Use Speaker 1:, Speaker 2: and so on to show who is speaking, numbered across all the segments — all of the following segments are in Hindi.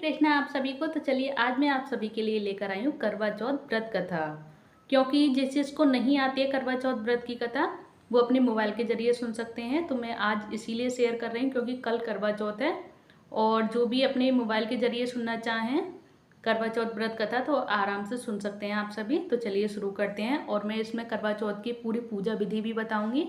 Speaker 1: कृष्णा आप सभी को। तो चलिए आज मैं आप सभी के लिए लेकर आई हूँ करवा चौथ व्रत कथा। क्योंकि जिस जिसको नहीं आती है करवा चौथ व्रत की कथा वो अपने मोबाइल के जरिए सुन सकते हैं। तो मैं आज इसीलिए शेयर कर रही हूँ क्योंकि कल करवा चौथ है और जो भी अपने मोबाइल के जरिए सुनना चाहें करवा चौथ व्रत कथा तो आराम से सुन सकते हैं आप सभी। तो चलिए शुरू करते हैं और मैं इसमें करवा चौथ की पूरी पूजा विधि भी बताऊँगी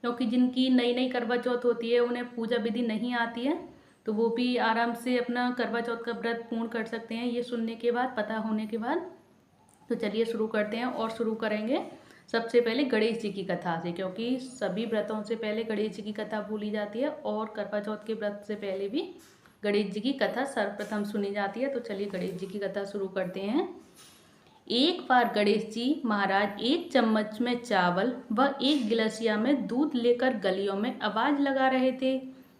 Speaker 1: क्योंकि जिनकी नई नई करवा चौथ होती है उन्हें पूजा विधि नहीं आती है तो वो भी आराम से अपना करवा चौथ का व्रत पूर्ण कर सकते हैं ये सुनने के बाद, पता होने के बाद। तो चलिए शुरू करते हैं और शुरू करेंगे सबसे पहले गणेश जी की कथा से, क्योंकि सभी व्रतों से पहले गणेश जी की कथा बोली जाती है और करवा चौथ के व्रत से पहले भी गणेश जी की कथा सर्वप्रथम सुनी जाती है। तो चलिए गणेश जी की कथा शुरू करते हैं। एक बार गणेश जी महाराज एक चम्मच में चावल व एक गिलसिया में दूध लेकर गलियों में आवाज लगा रहे थे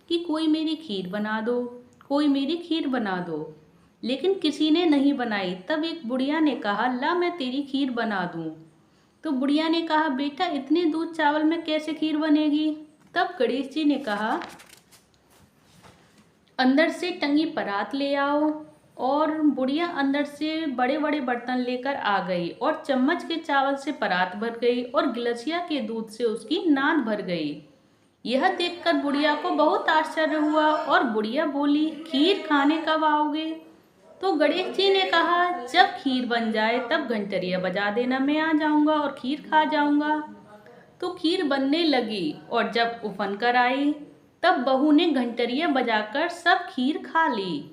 Speaker 1: कि कोई मेरी खीर बना दो, कोई मेरी खीर बना दो। लेकिन किसी ने नहीं बनाई। तब एक बुढ़िया ने कहा, ला मैं तेरी खीर बना दूं। तो बुढ़िया ने कहा, बेटा इतने दूध चावल में कैसे खीर बनेगी। तब गणेश जी ने कहा, अंदर से टंगी परात ले आओ। और बुढ़िया अंदर से बड़े बड़े बर्तन लेकर आ गई और चम्मच के चावल से परात भर गई और गिलसिया के दूध से उसकी नाद भर गई। यह देखकर बुढ़िया को बहुत आश्चर्य हुआ और बुढ़िया बोली, खीर खाने कब आओगे। तो गणेश जी ने कहा, जब खीर बन जाए तब घंटरिया बजा देना, मैं आ जाऊंगा और खीर खा जाऊंगा। तो खीर बनने लगी और जब उफन कर आई तब बहू ने घंटरिया बजाकर सब खीर खा ली।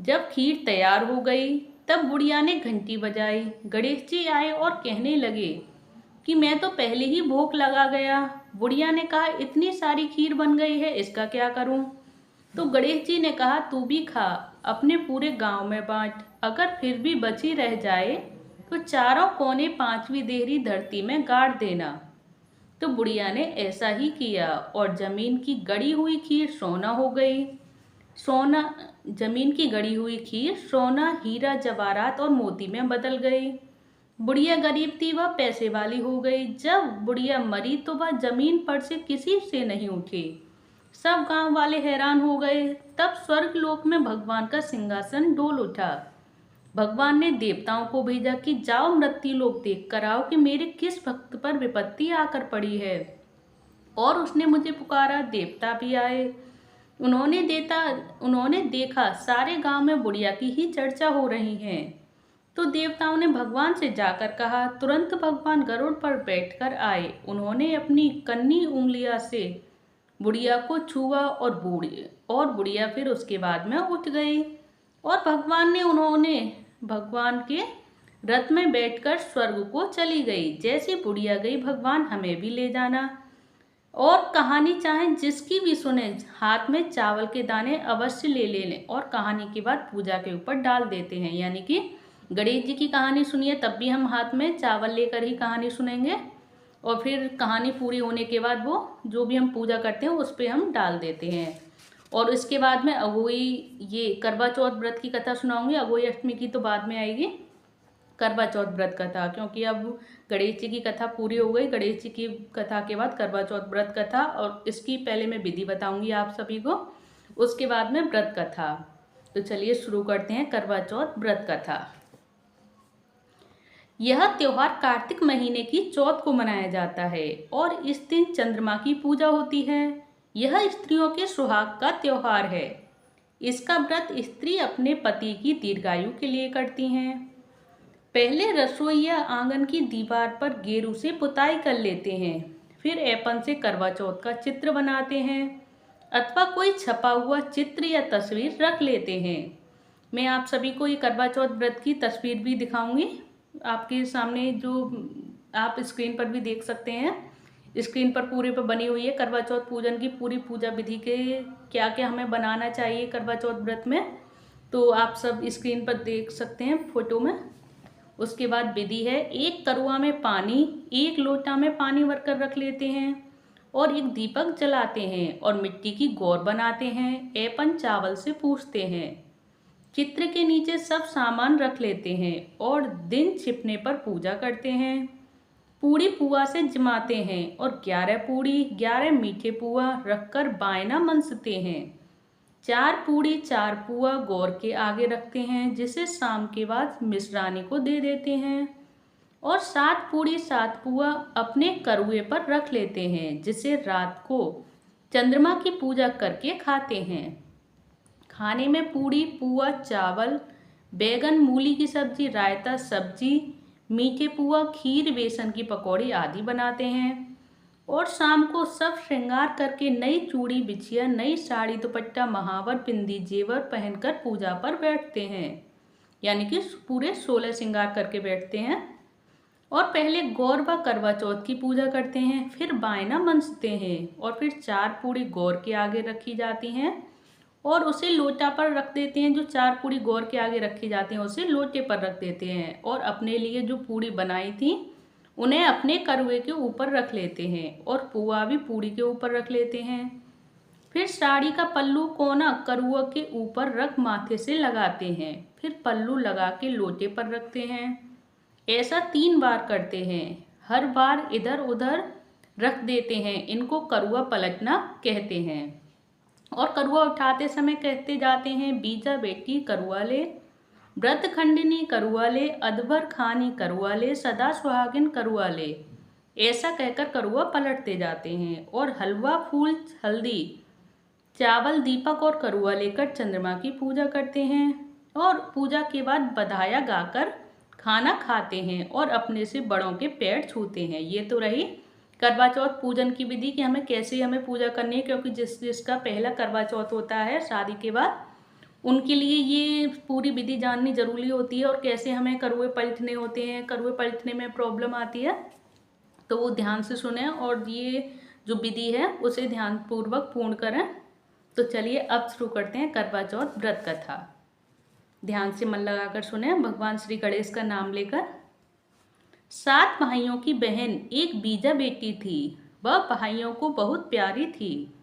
Speaker 1: जब खीर तैयार हो गई तब बुढ़िया ने घंटी बजाई। गणेश जी आए और कहने लगे कि मैं तो पहले ही भूख लगा गया। बुढ़िया ने कहा, इतनी सारी खीर बन गई है, इसका क्या करूं। तो गणेश जी ने कहा, तू भी खा, अपने पूरे गांव में बांट। अगर फिर भी बची रह जाए तो चारों कोने पांचवी देहरी धरती में गाड़ देना। तो बुढ़िया ने ऐसा ही किया और जमीन की गड़ी हुई खीर सोना हो गई। सोना जमीन की गड़ी हुई खीर सोना, हीरा, जवाहरात और मोती में बदल गई। बुढ़िया गरीब थी, वह पैसे वाली हो गई। जब बुढ़िया मरी तो वह जमीन पर से किसी से नहीं उठी। सब गांव वाले हैरान हो गए। तब स्वर्ग लोक में भगवान का सिंहासन डोल उठा। भगवान ने देवताओं को भेजा कि जाओ मृत्यु लोक देख कर आओ कि मेरे किस भक्त पर विपत्ति आकर पड़ी है। और उसने मुझे पुकारा। देवता भी आए। उन्होंने देखा सारे गांव में बुढ़िया की ही चर्चा हो रही है। तो देवताओं ने भगवान से जाकर कहा। तुरंत भगवान गरुड़ पर बैठकर आए। उन्होंने अपनी कन्नी उंगलियां से बुढ़िया को छुआ और बुढ़िया फिर उसके बाद में उठ गई। और उन्होंने भगवान के रथ में बैठकर स्वर्ग को चली गई। जैसी बुढ़िया गई, भगवान हमें भी ले जाना। और कहानी चाहे जिसकी भी सुने, हाथ में चावल के दाने अवश्य ले लें और कहानी के बाद पूजा के ऊपर डाल देते हैं। यानी कि गणेश जी की कहानी सुनिए तब भी हम हाथ में चावल लेकर ही कहानी सुनेंगे और फिर कहानी पूरी होने के बाद वो जो भी हम पूजा करते हैं उस पर हम डाल देते हैं। और इसके बाद में अगोई, ये करवा चौथ व्रत की कथा सुनाऊंगी। अगोई अष्टमी की तो बाद में आएगी करवा चौथ व्रत कथा, क्योंकि अब गणेश जी की कथा पूरी हो गई। गणेश जी की कथा के बाद करवा चौथ व्रत कथा, और इसकी पहले मैं विधि बताऊंगी आप सभी को, उसके बाद में व्रत कथा। तो चलिए शुरू करते हैं करवा चौथ व्रत कथा। यह त्योहार कार्तिक महीने की चौथ को मनाया जाता है और इस दिन चंद्रमा की पूजा होती है। यह स्त्रियों के सुहाग का त्योहार है। इसका व्रत स्त्री अपने पति की दीर्घायु के लिए करती हैं। पहले रसोई या आंगन की दीवार पर गेरू से पुताई कर लेते हैं। फिर ऐपन से करवा चौथ का चित्र बनाते हैं अथवा कोई छपा हुआ चित्र या तस्वीर रख लेते हैं। मैं आप सभी को ये करवा चौथ व्रत की तस्वीर भी दिखाऊंगी आपके सामने, जो आप स्क्रीन पर भी देख सकते हैं। स्क्रीन पर पूरे पर बनी हुई है करवा चौथ पूजन की पूरी पूजा विधि के क्या क्या हमें बनाना चाहिए करवा चौथ व्रत में, तो आप सब स्क्रीन पर देख सकते हैं फोटो में। उसके बाद विधि है, एक करुआ में पानी, एक लोटा में पानी भरकर रख लेते हैं और एक दीपक जलाते हैं और मिट्टी की गौर बनाते हैं। ऐपन चावल से पूछते हैं। चित्र के नीचे सब सामान रख लेते हैं और दिन छिपने पर पूजा करते हैं। पूड़ी पुआ से जमाते हैं और 11 पूड़ी 11 मीठे पुआ रखकर बायना मनसते हैं। 4 पूड़ी 4 पुआ गौर के आगे रखते हैं, जिसे शाम के बाद मिश्रानी को दे देते हैं। और 7 पूड़ी 7 पुआ अपने करुए पर रख लेते हैं, जिसे रात को चंद्रमा की पूजा करके खाते हैं। खाने में पूड़ी पुआ चावल, बैगन मूली की सब्जी, रायता, सब्जी, मीठे पुआ, खीर, बेसन की पकौड़ी आदि बनाते हैं। और शाम को सब श्रृंगार करके नई चूड़ी बिछिया, नई साड़ी, दुपट्टा, महावर, बिंदी, जेवर पहनकर पूजा पर बैठते हैं। यानी कि पूरे 16 श्रृंगार करके बैठते हैं। और पहले गौर व करवा चौथ की पूजा करते हैं, फिर बायना मनसते हैं, और फिर 4 पूड़ी गौर के आगे रखी जाती हैं और उसे लोटा पर रख देते हैं। जो 4 पूड़ी गौर के आगे रखी जाती हैं उसे लोटे पर रख देते हैं, और अपने लिए जो पूड़ी बनाई थी उन्हें अपने करुए के ऊपर रख लेते हैं, और पुआ भी पूड़ी के ऊपर रख लेते हैं। फिर साड़ी का पल्लू कोना करुआ के ऊपर रख माथे से लगाते हैं, फिर पल्लू लगा के लोटे पर रखते हैं। ऐसा 3 बार करते हैं। हर बार इधर उधर रख देते हैं। इनको करुआ पलटना कहते हैं। और करुआ उठाते समय कहते जाते हैं, बीजा बेटी करुआ ले, व्रत खंडिनी करुआ ले, अदबर खानी करुआ ले, सदा सुहागिन करुआ ले। ऐसा कहकर करुआ पलटते जाते हैं। और हलवा, फूल, हल्दी, चावल, दीपक और करुआ लेकर चंद्रमा की पूजा करते हैं। और पूजा के बाद बधाया गाकर खाना खाते हैं और अपने से बड़ों के पैर छूते हैं। ये तो रही करवा चौथ पूजन की विधि कि हमें पूजा करनी है, क्योंकि जिसका पहला करवा चौथ होता है शादी के बाद, उनके लिए ये पूरी विधि जाननी जरूरी होती है। और कैसे हमें करुए पलटने होते हैं, करुए पलटने में प्रॉब्लम आती है, तो वो ध्यान से सुने और ये जो विधि है उसे ध्यानपूर्वक पूर्ण करें। तो चलिए अब शुरू करते हैं करवा चौथ व्रत कथा। ध्यान से मन लगाकर सुने, भगवान श्री गणेश का नाम लेकर। 7 भाइयों की बहन एक बीजा बेटी थी। वह भाइयों को बहुत प्यारी थी।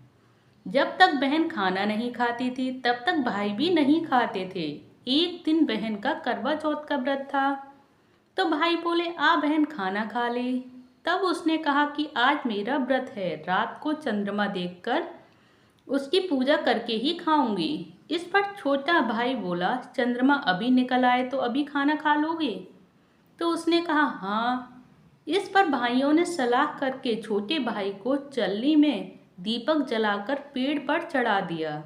Speaker 1: जब तक बहन खाना नहीं खाती थी तब तक भाई भी नहीं खाते थे। एक दिन बहन का करवा चौथ का व्रत था, तो भाई बोले, आ बहन खाना खा ले। तब उसने कहा कि आज मेरा व्रत है, रात को चंद्रमा देखकर उसकी पूजा करके ही खाऊंगी। इस पर छोटा भाई बोला, चंद्रमा अभी निकल आए तो अभी खाना खा लोगे? तो उसने कहा हाँ। इस पर भाइयों ने सलाह करके छोटे भाई को चलनी में दीपक जलाकर पेड़ पर चढ़ा दिया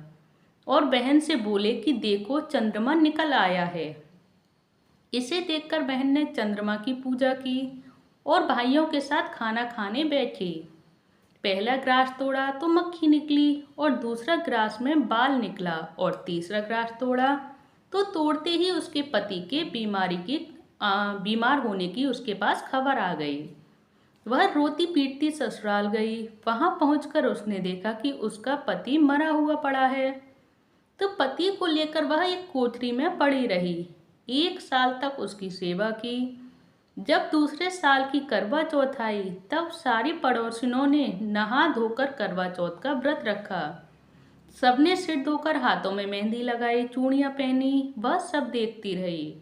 Speaker 1: और बहन से बोले कि देखो चंद्रमा निकल आया है। इसे देखकर बहन ने चंद्रमा की पूजा की और भाइयों के साथ खाना खाने बैठी। पहला ग्रास तोड़ा तो मक्खी निकली और दूसरा ग्रास में बाल निकला और तीसरा ग्रास तोड़ा तो तोड़ते ही उसके पति के बीमार होने की उसके पास खबर आ गई। वह रोती पीटती ससुराल गई। वहां पहुंचकर उसने देखा कि उसका पति मरा हुआ पड़ा है। तो पति को लेकर वह एक कोठरी में पड़ी रही। 1 साल तक उसकी सेवा की। जब दूसरे साल की करवा चौथ आई तब सारी पड़ोसिनों ने नहा धोकर करवा चौथ का व्रत रखा। सबने सिर धोकर हाथों में मेहंदी लगाई, चूड़ियां पहनी। वह सब देखती रही।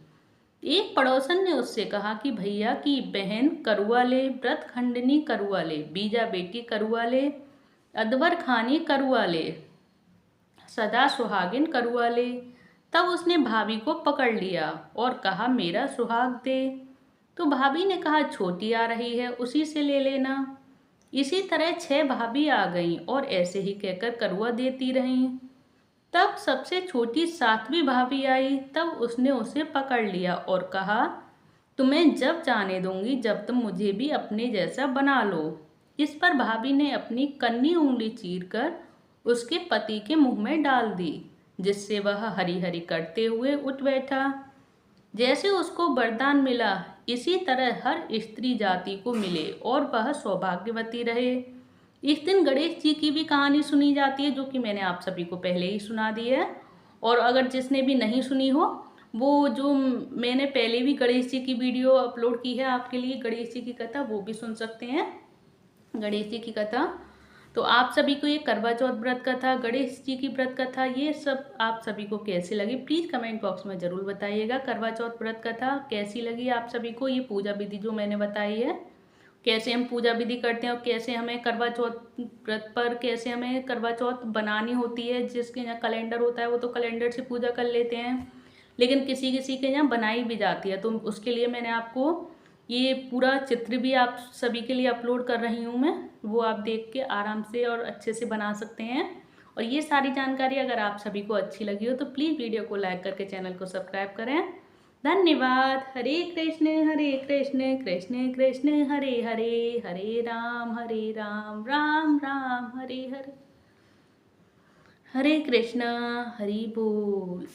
Speaker 1: एक पड़ोसन ने उससे कहा कि भैया की बहन करुआ ले, व्रत खंडनी करुआ ले, बीजा बेटी करुआ ले, अदबर खानी करुआ ले, सदा सुहागिन करुआ ले। तब उसने भाभी को पकड़ लिया और कहा, मेरा सुहाग दे। तो भाभी ने कहा, छोटी आ रही है, उसी से ले लेना। इसी तरह 6 भाभी आ गईं और ऐसे ही कहकर करुआ देती रहीं। तब सबसे छोटी 7वीं भाभी आई। तब उसने उसे पकड़ लिया और कहा, तुम्हें जब जाने दूंगी जब तुम मुझे भी अपने जैसा बना लो। इस पर भाभी ने अपनी कन्नी उंगली चीरकर उसके पति के मुंह में डाल दी, जिससे वह हरी हरी करते हुए उठ बैठा। जैसे उसको वरदान मिला, इसी तरह हर स्त्री जाति को मिले और वह सौभाग्यवती रहे। इस दिन गणेश जी की भी कहानी सुनी जाती है, जो कि मैंने आप सभी को पहले ही सुना दी है। और अगर जिसने भी नहीं सुनी हो, वो जो मैंने पहले भी गणेश जी की वीडियो अपलोड की है आपके लिए, गणेश जी की कथा, वो भी सुन सकते हैं। गणेश जी की कथा, तो आप सभी को ये करवा चौथ व्रत कथा, गणेश जी की व्रत कथा, ये सब आप सभी को कैसी लगी प्लीज़ कमेंट बॉक्स में ज़रूर बताइएगा। करवा चौथ व्रत कथा कैसी लगी आप सभी को, ये पूजा विधि जो मैंने बताई है कैसे हम पूजा विधि करते हैं और कैसे हमें करवा चौथ व्रत पर कैसे हमें करवा चौथ बनानी होती है। जिसके यहाँ कैलेंडर होता है वो तो कैलेंडर से पूजा कर लेते हैं, लेकिन किसी किसी के यहाँ बनाई भी जाती है। तो उसके लिए मैंने आपको ये पूरा चित्र भी आप सभी के लिए अपलोड कर रही हूँ मैं, वो आप देख के आराम से और अच्छे से बना सकते हैं। और ये सारी जानकारी अगर आप सभी को अच्छी लगी हो तो प्लीज़ वीडियो को लाइक करके चैनल को सब्सक्राइब करें। धन्यवाद। हरे कृष्ण कृष्ण कृष्ण हरे हरे, हरे राम राम राम हरे हरे। हरे कृष्ण। हरि बोल।